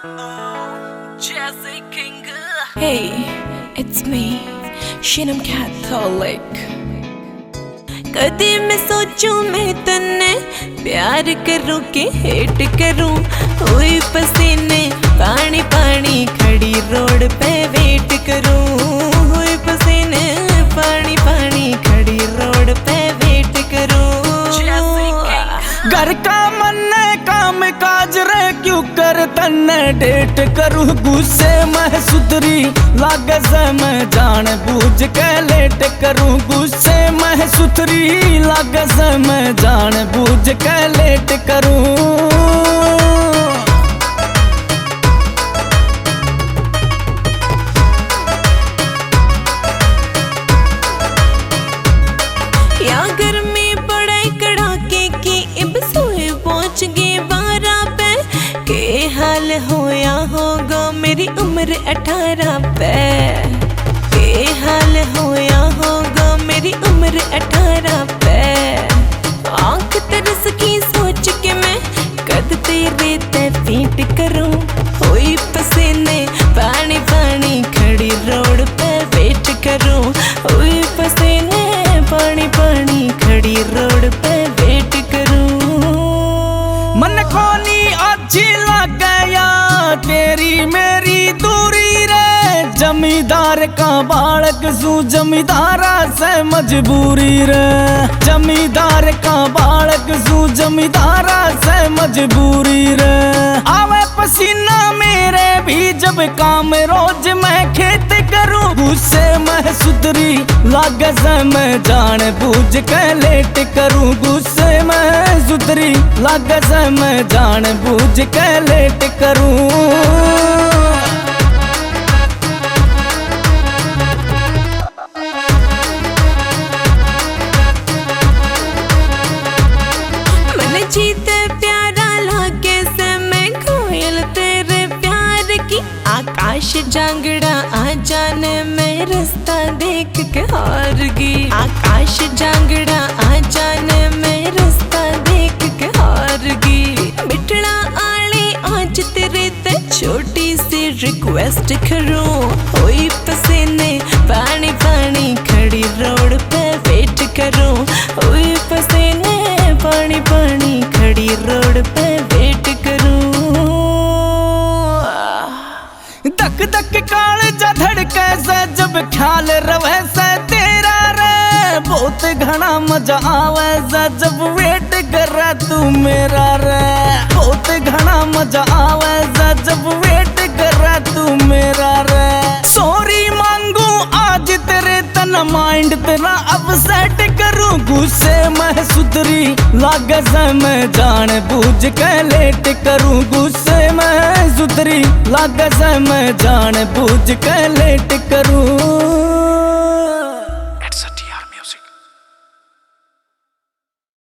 Jesse King. Hey, it's me, Shinam Catholic. कदी मैं सोचूं मैं तन्ने प्यार करूं कि हेट करूं, हुई पसीने पानी पानी खड़ी रोड पे वेट करूं, हुई पसीने पानी पानी खड़ी रोड पे वेट करूं। घर का मन काम काज रे क्यों कर तन्ने डेट करूं, गुस्से में सुधरी लागे से मैं जान बूझ के लेट करूं, गुस्से में सुधरी लागे से मैं जान बूझ के लेट करूं। हाल होया होगा मेरी उम्र 18 पे, के हाल होया होगा मेरी उम्र 18 पे। आंख तरस की सोच के मैं कद तेरे ते पीट करूं, हुई पसीने पानी पानी खड़ी रोड पे वेट करूं, हुई पसीने पानी पानी खड़ी रोड पे वेट करूं। मन खोनी अच्छी लग गया तेरी मेरी दूरी रे, जमींदार का बालक सू जमींदारा से मजबूरी रे, जमींदार का बालक सू जमींदारा से मजबूरी रे। आवे पसीना मेरे भी जब काम रोज मैं खेत करूं, गुस्से में सुधरी लागे से मैं जान बूझ के लेट करूं, गुस्से में सुधरी लागे से मैं जान बूझ के लेट करूं। मन जीते प्यारा लागे से मैं कोयल तेरे प्यार की, आकाश जांगड़ा आ जाने में रास्ता देख के हार गई, आकाश जांगड़ा आ जाने में रास्ता देख के हार गई। बिटड़ा आले आज तेरे ते छोटी सी रिक्वेस्ट करूं, हुई पसीने पानी पानी खड़ी रोड पे वेट करूं, हुई पसीने पानी पानी खड़ी रोड पे वेट करूं। धक धक काल जा धड़के से जब ख्याल रवे से तेरा रे, बहुत घना मजा आवे से जब वेट करे तू मेरा रे, बहुत घना मजा आवे से जब वेट करे तू मेरा रे। सॉरी मांगू आज तेरे तन माइंड तेरा अपसेट करूं, गुस्से में सुधरी लागे से मैं जान बूझ के लेट करूं, गुस्से में सुधरी लागे से मैं जान बूझ के लेट करूं।